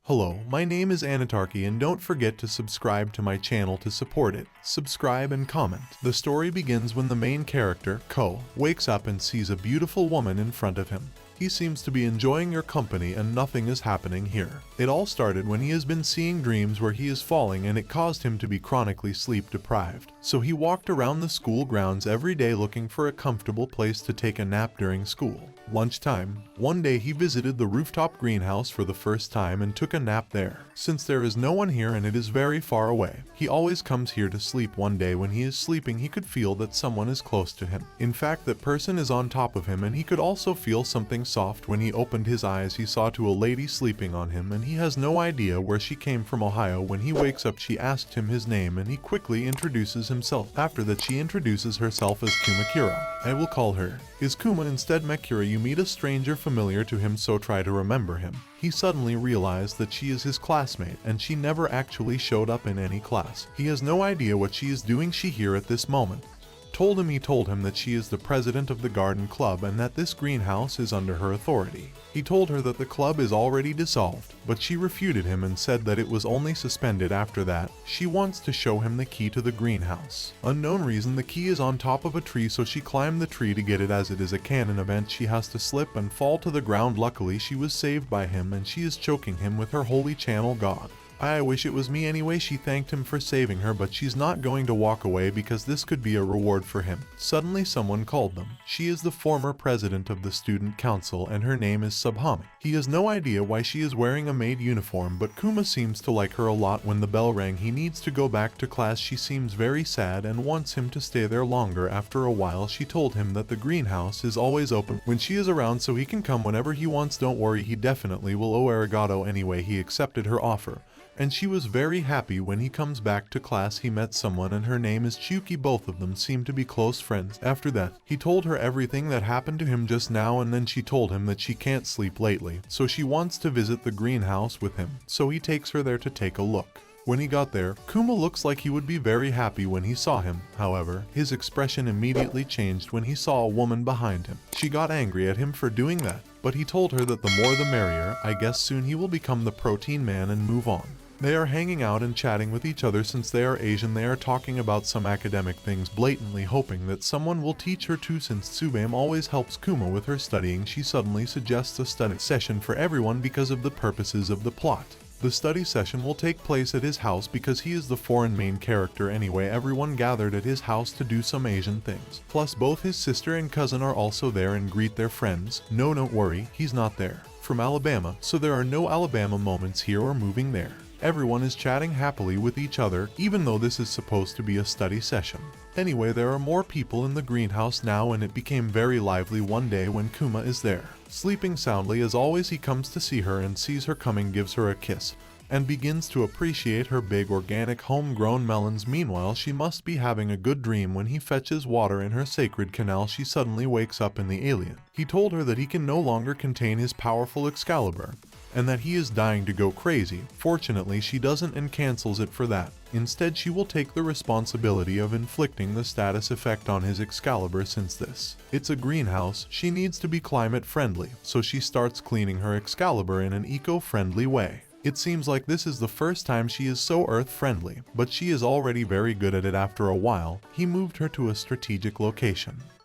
Hello, my name is Anitarky and don't forget to subscribe to my channel to support it. Subscribe and comment. The story begins when the main character, Ko, wakes up and sees a beautiful woman in front of him. He seems to be enjoying your company and nothing is happening here. It all started when he has been seeing dreams where he is falling and it caused him to be chronically sleep deprived. So he walked around the school grounds every day looking for a comfortable place to take a nap during school. Lunchtime, one day he visited the rooftop greenhouse for the first time and took a nap there. Since there is no one here and it is very far away, he always comes here to sleep. One day when he is sleeping he could feel that someone is close to him. In fact, that person is on top of him and he could also feel something soft. When he opened his eyes he saw a lady sleeping on him and he has no idea where she came from. Ohio. When he wakes up she asked him his name and he quickly introduces himself. After that she introduces herself as Kumakura. I will call her is Kuma instead Makura. You meet a stranger familiar to him, so try to remember him. He suddenly realized that she is his classmate and she never actually showed up in any class. He has no idea what she is doing here at this moment. He told him that she is the president of the garden club and that this greenhouse is under her authority. He told her that the club is already dissolved, but she refuted him and said that it was only suspended after that. She wants to show him the key to the greenhouse. Unknown reason, the key is on top of a tree, so she climbed the tree to get it. As it is a canon event, she has to slip and fall to the ground. Luckily she was saved by him and she is choking him with her holy channel god. I wish it was me anyway. She thanked him for saving her, but she's not going to walk away because this could be a reward for him. Suddenly someone called them. She is the former president of the student council and her name is Subhami. He has no idea why she is wearing a maid uniform, but Kuma seems to like her a lot. When the bell rang he needs to go back to class. She seems very sad and wants him to stay there longer. After a while she told him that the greenhouse is always open when she is around, so he can come whenever he wants. Don't worry, he definitely will. Oh, arigato. Anyway, he accepted her offer and she was very happy. When he comes back to class he met someone and her name is Chuki. Both of them seem to be close friends. After that he told her everything that happened to him just now, and then she told him that she can't sleep lately, so she wants to visit the greenhouse with him, so he takes her there to take a look. When he got there, Kuma looks like he would be very happy when he saw him. However, his expression immediately changed when he saw a woman behind him. She got angry at him for doing that, but he told her that the more the merrier. I guess soon he will become the protein man and move on. They are hanging out and chatting with each other. Since they are Asian, they are talking about some academic things, blatantly hoping that someone will teach her too. Since Tsubame always helps Kuma with her studying, she suddenly suggests a study session for everyone because of the purposes of the plot. The study session will take place at his house because he is the foreign main character anyway. Everyone gathered at his house to do some Asian things. Plus both his sister and cousin are also there and greet their friends. No, don't worry, he's not there. From Alabama, so there are no Alabama moments here or moving there. Everyone is chatting happily with each other, even though this is supposed to be a study session. Anyway, there are more people in the greenhouse now and it became very lively one day when Kuma is there. Sleeping soundly as always, he comes to see her and sees her coming, gives her a kiss, and begins to appreciate her big organic homegrown melons. Meanwhile, she must be having a good dream when he fetches water in her sacred canal. She suddenly wakes up in the alien. He told her that he can no longer contain his powerful Excalibur and that he is dying to go crazy. Fortunately, she doesn't and cancels it for that. Instead, she will take the responsibility of inflicting the status effect on his Excalibur. Since it's a greenhouse, she needs to be climate friendly, so she starts cleaning her Excalibur in an eco-friendly way. It seems like this is the first time she is so earth-friendly, but she is already very good at it. After a while, he moved her to a strategic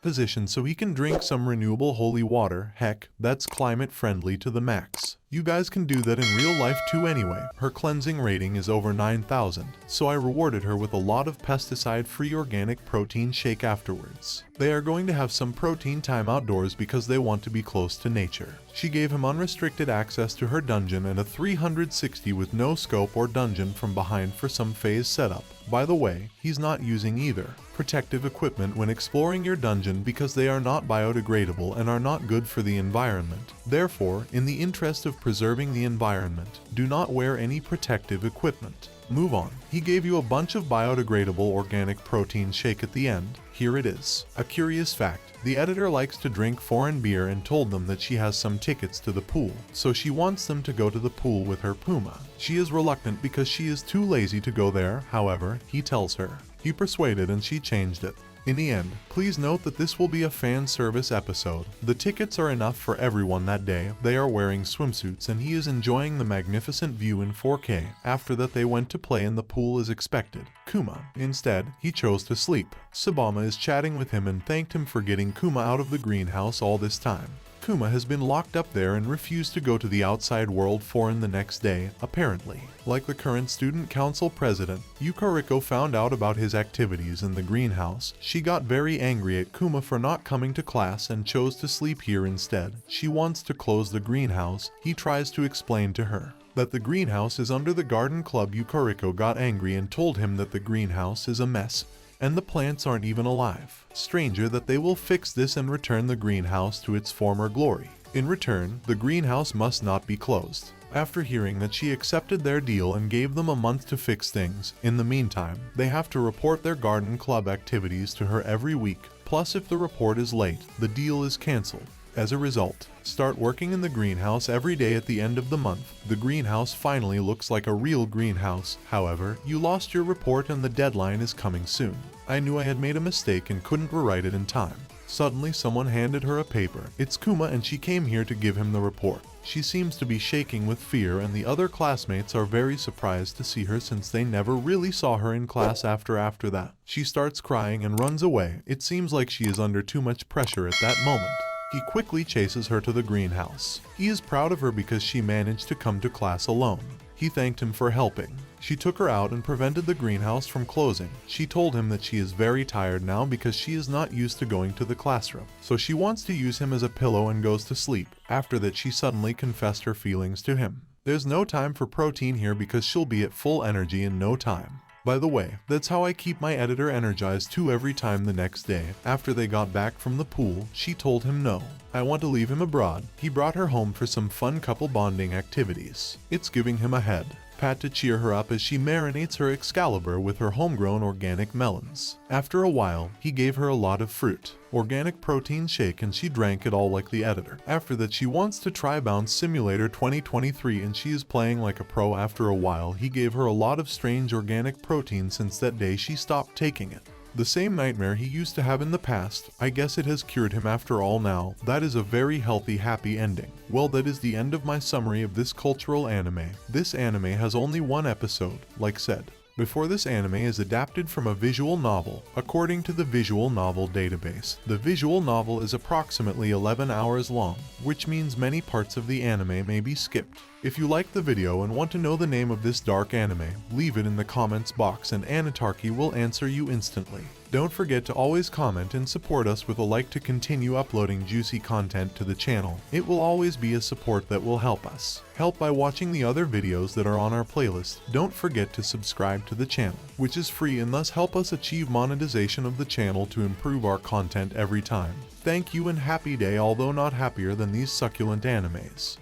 position so he can drink some renewable holy water. Heck, that's climate-friendly to the max. You guys can do that in real life too anyway. Her cleansing rating is over 9,000, so I rewarded her with a lot of pesticide-free organic protein shake afterwards. They are going to have some protein time outdoors because they want to be close to nature. She gave him unrestricted access to her dungeon and a 360 with no scope or dungeon from behind for some phase setup. By the way, he's not using either protective equipment when exploring your dungeon because they are not biodegradable and are not good for the environment. Therefore, in the interest of preserving the environment, do not wear any protective equipment. Move on. He gave you a bunch of biodegradable organic protein shake at the end. Here it is. A curious fact. The editor likes to drink foreign beer and told them that she has some tickets to the pool, so she wants them to go to the pool with her Puma. She is reluctant because she is too lazy to go there. However, he tells her. He persuaded and she changed it. In the end, please note that this will be a fan service episode. The tickets are enough for everyone that day. They are wearing swimsuits and he is enjoying the magnificent view in 4K. After that they went to play in the pool as expected. Kuma, instead, he chose to sleep. Sabama is chatting with him and thanked him for getting Kuma out of the greenhouse all this time. Kuma has been locked up there and refused to go to the outside world foreign the next day, apparently. Like the current student council president, Yukariko found out about his activities in the greenhouse. She got very angry at Kuma for not coming to class and chose to sleep here instead. She wants to close the greenhouse. He tries to explain to her that the greenhouse is under the garden club. Yukariko got angry and told him that the greenhouse is a mess and the plants aren't even alive. Stranger that they will fix this and return the greenhouse to its former glory. In return, the greenhouse must not be closed. After hearing that she accepted their deal and gave them a month to fix things, in the meantime, they have to report their garden club activities to her every week. Plus, if the report is late, the deal is cancelled. As a result, start working in the greenhouse every day at the end of the month. The greenhouse finally looks like a real greenhouse. However, you lost your report and the deadline is coming soon. I knew I had made a mistake and couldn't rewrite it in time. Suddenly someone handed her a paper. It's Kuma and she came here to give him the report. She seems to be shaking with fear and the other classmates are very surprised to see her since they never really saw her in class after that. She starts crying and runs away. It seems like she is under too much pressure at that moment. He quickly chases her to the greenhouse. He is proud of her because she managed to come to class alone. He thanked him for helping. She took her out and prevented the greenhouse from closing. She told him that she is very tired now because she is not used to going to the classroom. So she wants to use him as a pillow and goes to sleep. After that she suddenly confessed her feelings to him. There's no time for protein here because she'll be at full energy in no time. By the way, that's how I keep my editor energized too every time the next day. After they got back from the pool, she told him no. I want to leave him abroad. He brought her home for some fun couple bonding activities. It's giving him a head pat to cheer her up as she marinates her Excalibur with her homegrown organic melons. After a while, he gave her a lot of fruit, organic protein shake, and she drank it all like the editor. After that, she wants to try Bounce Simulator 2023 and she is playing like a pro. After a while, he gave her a lot of strange organic protein. Since that day, she stopped taking it. The same nightmare he used to have in the past, I guess it has cured him after all now. That is a very healthy, happy ending. Well, that is the end of my summary of this cultural anime. This anime has only one episode, like said before. This anime is adapted from a visual novel. According to the visual novel database, the visual novel is approximately 11 hours long, which means many parts of the anime may be skipped. If you like the video and want to know the name of this dark anime, leave it in the comments box and Anitarky will answer you instantly. Don't forget to always comment and support us with a like to continue uploading juicy content to the channel. It will always be a support that will help us. Help by watching the other videos that are on our playlist. Don't forget to subscribe to the channel, which is free, and thus help us achieve monetization of the channel to improve our content every time. Thank you and happy day, although not happier than these succulent animes.